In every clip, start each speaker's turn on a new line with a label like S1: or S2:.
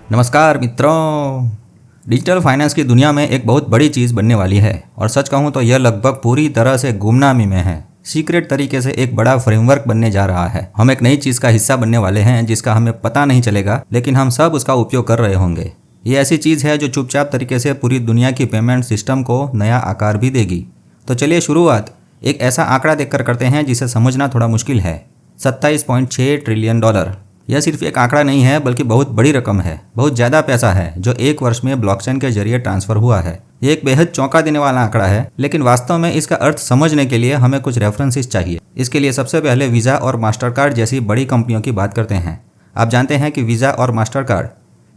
S1: नमस्कार मित्रों। Digital finance की दुनिया में एक बहुत बड़ी चीज़ बनने वाली है और सच कहूँ तो यह लगभग पूरी तरह से गुमनामी में है। सीक्रेट तरीके से एक बड़ा फ्रेमवर्क बनने जा रहा है। हम एक नई चीज़ का हिस्सा बनने वाले हैं जिसका हमें पता नहीं चलेगा, लेकिन हम सब उसका उपयोग कर रहे होंगे। ये ऐसी चीज़ है जो चुपचाप तरीके से पूरी दुनिया की पेमेंट सिस्टम को नया आकार भी देगी। तो चलिए शुरुआत एक ऐसा आंकड़ा देखकर करते हैं जिसे समझना थोड़ा मुश्किल है। 27.6 ट्रिलियन डॉलर। यह सिर्फ एक आंकड़ा नहीं है बल्कि बहुत बड़ी रकम है, बहुत ज़्यादा पैसा है जो एक वर्ष में ब्लॉकचेन के जरिए ट्रांसफर हुआ है। ये एक बेहद चौंका देने वाला आंकड़ा है, लेकिन वास्तव में इसका अर्थ समझने के लिए हमें कुछ रेफरेंसेस चाहिए। इसके लिए सबसे पहले वीज़ा और मास्टरकार्ड जैसी बड़ी कंपनियों की बात करते हैं। आप जानते हैं कि वीज़ा और मास्टरकार्ड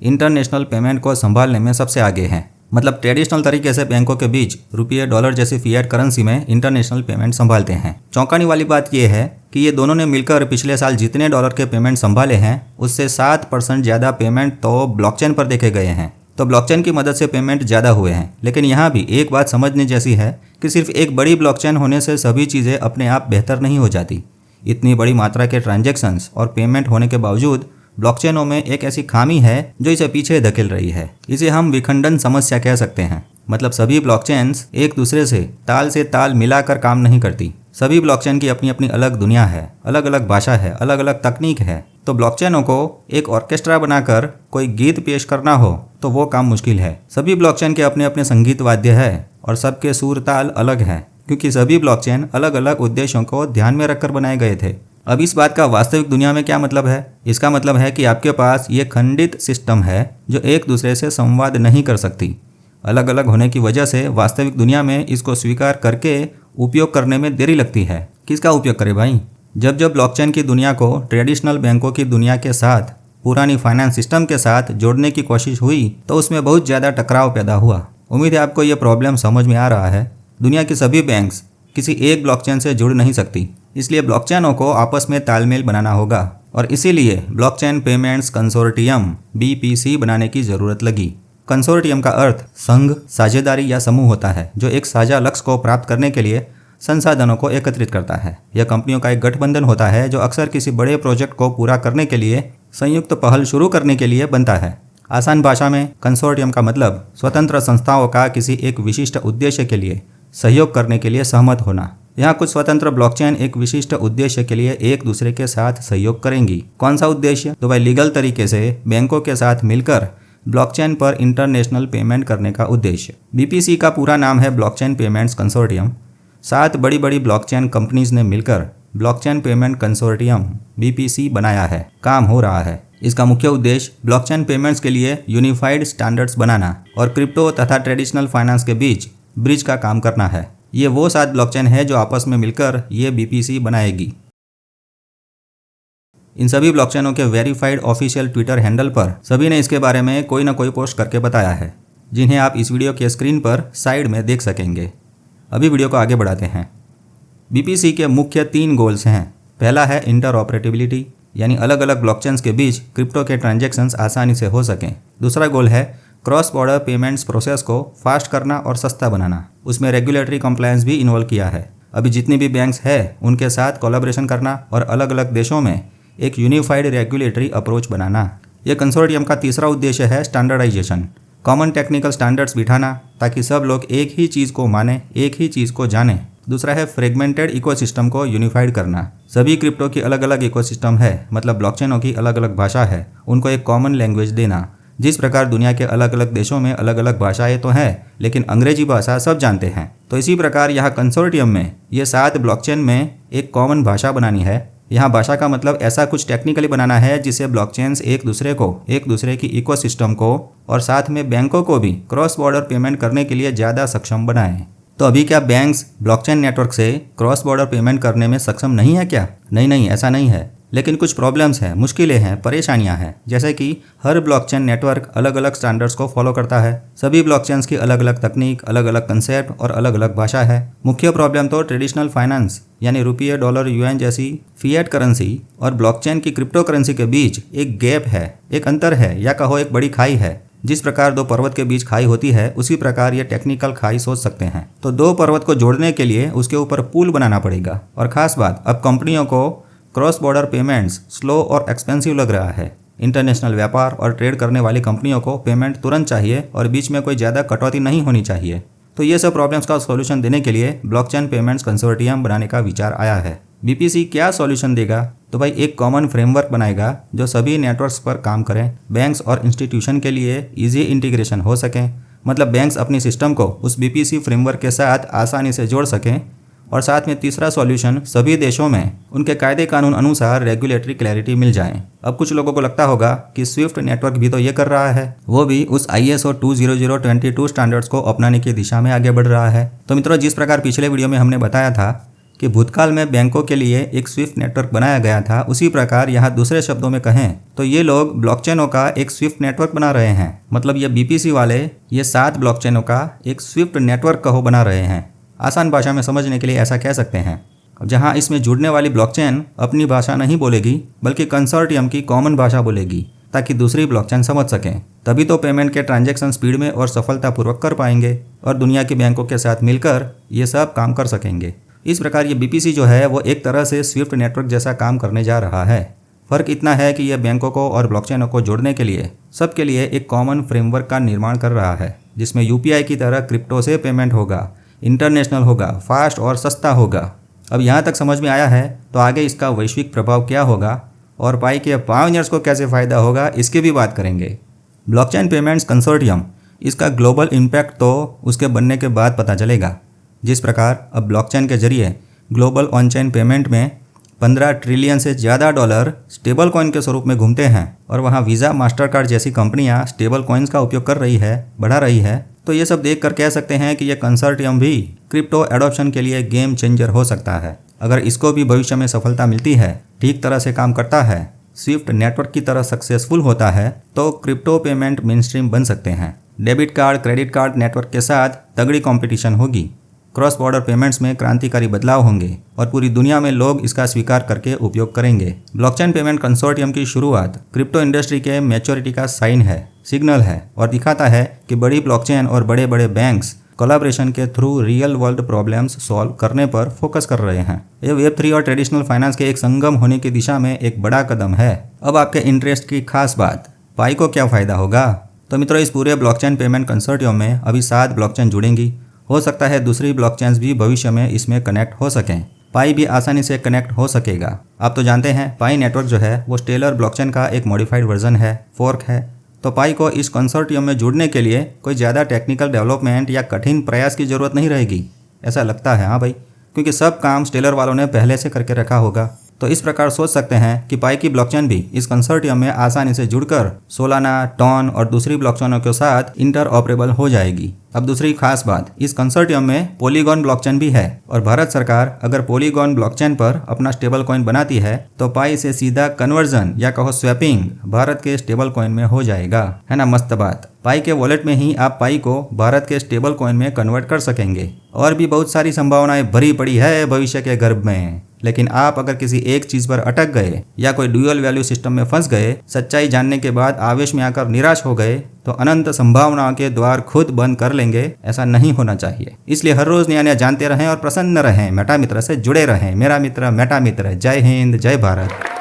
S1: इंटरनेशनल पेमेंट को संभालने में सबसे आगे हैं। मतलब ट्रेडिशनल तरीके से बैंकों के बीच रुपये डॉलर जैसी फिएट करेंसी में इंटरनेशनल पेमेंट संभालते हैं। चौंकाने वाली बात यह है कि ये दोनों ने मिलकर पिछले साल जितने डॉलर के पेमेंट संभाले हैं उससे 7% ज़्यादा पेमेंट तो ब्लॉकचेन पर देखे गए हैं। तो ब्लॉकचेन की मदद से पेमेंट ज़्यादा हुए हैं। लेकिन यहाँ भी एक बात समझने जैसी है कि सिर्फ एक बड़ी ब्लॉकचेन होने से सभी चीज़ें अपने आप बेहतर नहीं हो जाती। इतनी बड़ी मात्रा के ट्रांजैक्शंस और पेमेंट होने के बावजूद ब्लॉकचेनों में एक ऐसी खामी है जो इसे पीछे धकेल रही है। इसे हम विखंडन समस्या कह सकते हैं। मतलब सभी ब्लॉकचेन्स एक दूसरे से ताल मिलाकर काम नहीं करती। सभी ब्लॉकचेन की अपनी अपनी अलग दुनिया है, अलग अलग भाषा है, अलग अलग तकनीक है। तो ब्लॉकचेनों को एक ऑर्केस्ट्रा बनाकर कोई गीत पेश करना हो तो वो काम मुश्किल है। सभी ब्लॉकचेन के अपने अपने संगीत वाद्य है और सबके सुर ताल अलग है, क्योंकि सभी ब्लॉकचेन अलग अलग उद्देश्यों को ध्यान में रखकर बनाए गए थे। अब इस बात का वास्तविक दुनिया में क्या मतलब है? इसका मतलब है कि आपके पास ये खंडित सिस्टम है जो एक दूसरे से संवाद नहीं कर सकती। अलग अलग होने की वजह से वास्तविक दुनिया में इसको स्वीकार करके उपयोग करने में देरी लगती है। किसका उपयोग करे भाई? जब ब्लॉकचेन की दुनिया को ट्रेडिशनल बैंकों की दुनिया के साथ, पुरानी फाइनेंस सिस्टम के साथ जोड़ने की कोशिश हुई तो उसमें बहुत ज़्यादा टकराव पैदा हुआ। उम्मीद है आपको ये प्रॉब्लम समझ में आ रहा है। दुनिया की सभी बैंक्स किसी एक ब्लॉकचेन से जुड़ नहीं सकती, इसलिए ब्लॉकचेनों को आपस में तालमेल बनाना होगा और इसीलिए ब्लॉकचेन पेमेंट्स कंसोर्टियम BPC बनाने की ज़रूरत लगी। कंसोर्टियम का अर्थ संघ, साझेदारी या समूह होता है जो एक साझा लक्ष्य को प्राप्त करने के लिए संसाधनों को एकत्रित करता है। यह कंपनियों का एक गठबंधन होता है जो अक्सर किसी बड़े प्रोजेक्ट को पूरा करने के लिए संयुक्त पहल शुरू करने के लिए बनता है। आसान भाषा में कंसोर्टियम का मतलब स्वतंत्र संस्थाओं का किसी एक विशिष्ट उद्देश्य के लिए सहयोग करने के लिए सहमत होना। यहाँ कुछ स्वतंत्र ब्लॉकचेन एक विशिष्ट उद्देश्य के लिए एक दूसरे के साथ सहयोग करेंगी। कौन सा उद्देश्य? तो भाई लीगल तरीके से बैंकों के साथ मिलकर ब्लॉकचेन पर इंटरनेशनल पेमेंट करने का उद्देश्य। BPC का पूरा नाम है ब्लॉकचेन पेमेंट्स कंसोर्टियम। 7 बड़ी बड़ी ब्लॉकचेन कंपनीज ने मिलकर ब्लॉकचेन पेमेंट कंसोर्टियम BPC बनाया है। काम हो रहा है। इसका मुख्य उद्देश्य ब्लॉकचेन पेमेंट्स के लिए यूनिफाइड स्टैंडर्ड्स बनाना और क्रिप्टो तथा ट्रेडिशनल फाइनेंस के बीच ब्रिज का काम करना है। ये वो 7 ब्लॉकचेन है जो आपस में मिलकर ये BPC बनाएगी। इन सभी ब्लॉकचेनों के वेरीफाइड ऑफिशियल ट्विटर हैंडल पर सभी ने इसके बारे में कोई ना कोई पोस्ट करके बताया है, जिन्हें आप इस वीडियो के स्क्रीन पर साइड में देख सकेंगे। अभी वीडियो को आगे बढ़ाते हैं। BPC के मुख्य 3 गोल्स हैं। पहला है इंटरऑपरेटिबिलिटी, यानी अलग अलग ब्लॉकचेन्स के बीच क्रिप्टो के ट्रांजैक्शंस आसानी से हो सकें। दूसरा गोल है क्रॉस बॉर्डर पेमेंट्स प्रोसेस को फास्ट करना और सस्ता बनाना। उसमें रेगुलेटरी कंप्लायंस भी इन्वॉल्व किया है। अभी जितनी भी बैंक्स है उनके साथ कोलैबोरेशन करना और अलग अलग देशों में एक यूनिफाइड रेगुलेटरी अप्रोच बनाना। यह कंसोर्टियम का तीसरा उद्देश्य है स्टैंडर्डाइजेशन, कॉमन टेक्निकल स्टैंडर्ड्स बिठाना ताकि सब लोग एक ही चीज़ को माने, एक ही चीज़ को जाने। दूसरा है फ्रेगमेंटेड इकोसिस्टम को यूनिफाइड करना। सभी क्रिप्टो की अलग अलग इकोसिस्टम है, मतलब ब्लॉकचेनों की अलग अलग भाषा है, उनको एक कॉमन लैंग्वेज देना। जिस प्रकार दुनिया के अलग अलग देशों में अलग अलग भाषाएं तो हैं, लेकिन अंग्रेजी भाषा सब जानते हैं, तो इसी प्रकार यहाँ कंसोर्टियम में ये 7 ब्लॉकचेन में एक कॉमन भाषा बनानी है। यहाँ भाषा का मतलब ऐसा कुछ टेक्निकली बनाना है जिससे ब्लॉकचेन्स एक दूसरे की इकोसिस्टम को और साथ में बैंकों को भी क्रॉस बॉर्डर पेमेंट करने के लिए ज़्यादा सक्षम बनाएं। तो अभी क्या बैंक्स ब्लॉकचेन नेटवर्क से क्रॉस बॉर्डर पेमेंट करने में सक्षम नहीं है क्या? नहीं, ऐसा नहीं है। लेकिन कुछ प्रॉब्लम्स हैं, मुश्किलें हैं, परेशानियां हैं। जैसे कि हर ब्लॉकचेन नेटवर्क अलग अलग स्टैंडर्ड्स को फॉलो करता है। सभी ब्लॉकचेन्स की अलग अलग तकनीक, अलग अलग कंसेप्ट और अलग अलग भाषा है। मुख्य प्रॉब्लम तो ट्रेडिशनल फाइनेंस यानी रुपये, डॉलर, UN जैसी फिएट करेंसी और ब्लॉकचेन की क्रिप्टो करेंसी के बीच एक गैप है, एक अंतर है, या कहो एक बड़ी खाई है। जिस प्रकार 2 पर्वत के बीच खाई होती है, उसी प्रकार ये टेक्निकल खाई सोच सकते हैं। तो 2 पर्वत को जोड़ने के लिए उसके ऊपर पुल बनाना पड़ेगा। और खास बात, अब कंपनियों को क्रॉस बॉर्डर पेमेंट्स स्लो और एक्सपेंसिव लग रहा है। इंटरनेशनल व्यापार और ट्रेड करने वाली कंपनियों को पेमेंट तुरंत चाहिए और बीच में कोई ज़्यादा कटौती नहीं होनी चाहिए। तो ये सब प्रॉब्लम्स का सॉल्यूशन देने के लिए ब्लॉकचेन पेमेंट्स कंसोर्टियम बनाने का विचार आया है। बीपीसी क्या सॉल्यूशन देगा? तो भाई एक कॉमन फ्रेमवर्क बनाएगा जो सभी नेटवर्क्स पर काम करें, बैंक्स और इंस्टीट्यूशन के लिए इजी इंटीग्रेशन हो सकें, मतलब बैंक्स अपनी सिस्टम को उस बीपीसी फ्रेमवर्क के साथ आसानी से जोड़ सकें। और साथ में तीसरा सॉल्यूशन, सभी देशों में उनके कायदे कानून अनुसार रेगुलेटरी क्लैरिटी मिल जाए। अब कुछ लोगों को लगता होगा कि स्विफ्ट नेटवर्क भी तो ये कर रहा है, वो भी उस ISO 20022 स्टैंडर्ड्स को अपनाने की दिशा में आगे बढ़ रहा है। तो मित्रों, जिस प्रकार पिछले वीडियो में हमने बताया था कि भूतकाल में बैंकों के लिए एक स्विफ्ट नेटवर्क बनाया गया था, उसी प्रकार यहाँ दूसरे शब्दों में कहें तो ये लोग ब्लॉकचेनों का एक स्विफ्ट नेटवर्क बना रहे हैं। मतलब ये बीपीसी वाले ये 7 ब्लॉकचेनों का एक स्विफ्ट नेटवर्क कहो बना रहे हैं। आसान भाषा में समझने के लिए ऐसा कह सकते हैं। अब जहाँ इसमें जुड़ने वाली ब्लॉकचेन अपनी भाषा नहीं बोलेगी बल्कि कंसोर्टियम की कॉमन भाषा बोलेगी ताकि दूसरी ब्लॉकचेन समझ सकें। तभी तो पेमेंट के ट्रांजैक्शन स्पीड में और सफलतापूर्वक कर पाएंगे और दुनिया के बैंकों के साथ मिलकर ये सब काम कर सकेंगे। इस प्रकार ये बीपीसी जो है वो एक तरह से स्विफ्ट नेटवर्क जैसा काम करने जा रहा है। फ़र्क इतना है कि यह बैंकों को और ब्लॉकचेनों को जोड़ने के लिए सबके लिए एक कॉमन फ्रेमवर्क का निर्माण कर रहा है, जिसमें UPI की तरह क्रिप्टो से पेमेंट होगा, इंटरनेशनल होगा, फास्ट और सस्ता होगा। अब यहाँ तक समझ में आया है तो आगे इसका वैश्विक प्रभाव क्या होगा और पाई के पायोनियर्स को कैसे फ़ायदा होगा, इसकी भी बात करेंगे। ब्लॉकचेन पेमेंट्स कंसोर्टियम, इसका ग्लोबल इम्पैक्ट तो उसके बनने के बाद पता चलेगा। जिस प्रकार अब ब्लॉकचेन के जरिए ग्लोबल ऑन चेन पेमेंट में 15 ट्रिलियन से ज़्यादा डॉलर स्टेबल कॉइन के स्वरूप में घूमते हैं और वहाँ वीज़ा, मास्टरकार्ड जैसी कंपनियाँ स्टेबल कॉइन्स का उपयोग कर रही है, बढ़ा रही है, तो ये सब देखकर कह सकते हैं कि ये कंसोर्टियम भी क्रिप्टो एडॉप्शन के लिए गेम चेंजर हो सकता है। अगर इसको भी भविष्य में सफलता मिलती है, ठीक तरह से काम करता है, स्विफ्ट नेटवर्क की तरह सक्सेसफुल होता है, तो क्रिप्टो पेमेंट मेनस्ट्रीम बन सकते हैं। Debit card, credit card network के साथ तगड़ी कंपटीशन होगी, क्रॉस बॉर्डर पेमेंट्स में क्रांतिकारी बदलाव होंगे और पूरी दुनिया में लोग इसका स्वीकार करके उपयोग करेंगे। ब्लॉकचेन पेमेंट कंसोर्टियम की शुरुआत क्रिप्टो इंडस्ट्री के मैच्योरिटी का साइन है, सिग्नल है और दिखाता है कि बड़ी ब्लॉकचेन और बड़े बड़े बैंक्स कोलैबोरेशन के through real world problems solve करने पर फोकस कर रहे हैं। ये Web3 और ट्रेडिशनल फाइनेंस के एक संगम होने की दिशा में एक बड़ा कदम है। अब आपके इंटरेस्ट की खास बात, पाई को क्या फ़ायदा होगा? तो मित्रों, इस पूरे ब्लॉकचेन पेमेंट कंसोर्टियम में अभी 7 ब्लॉकचेन जुड़ेंगी। हो सकता है दूसरी ब्लॉकचेन्स भी भविष्य में इसमें कनेक्ट हो सकें। पाई भी आसानी से कनेक्ट हो सकेगा। आप तो जानते हैं पाई नेटवर्क जो है वो स्टेलर ब्लॉकचेन का एक मॉडिफाइड वर्जन है, फोर्क है। तो पाई को इस कंसोर्टियम में जुड़ने के लिए कोई ज़्यादा टेक्निकल डेवलपमेंट या कठिन प्रयास की ज़रूरत नहीं रहेगी, ऐसा लगता है। हाँ भाई, क्योंकि सब काम स्टेलर वालों ने पहले से करके रखा होगा। तो इस प्रकार सोच सकते हैं कि पाई की ब्लॉकचेन भी इस कंसोर्टियम में आसानी से जुड़कर सोलाना, टॉन और दूसरी ब्लॉकचेनों के साथ इंटरऑपरेबल हो जाएगी। अब दूसरी खास बात, इस कंसोर्टियम में पॉलीगॉन ब्लॉकचेन भी है और भारत सरकार अगर पॉलीगॉन ब्लॉकचेन पर अपना स्टेबल कॉइन बनाती है तो पाई से सीधा कन्वर्जन या कहो स्वैपिंग भारत के स्टेबल कॉइन में हो जाएगा। है ना मस्त बात। पाई के वॉलेट में ही आप पाई को भारत के स्टेबल कॉइन में कन्वर्ट कर सकेंगे। और भी बहुत सारी संभावनाएं भरी पड़ी है भविष्य के गर्भ में। लेकिन आप अगर किसी एक चीज पर अटक गए या कोई ड्यूअल वैल्यू सिस्टम में फंस गए, सच्चाई जानने के बाद आवेश में आकर निराश हो गए, तो अनंत संभावनाओं के द्वार खुद बंद कर लेंगे। ऐसा नहीं होना चाहिए। इसलिए हर रोज नया नया जानते रहें और प्रसन्न रहें। मेटा मित्र से जुड़े रहें। मेरा मित्र मेटा मित्र। जय हिंद, जय भारत।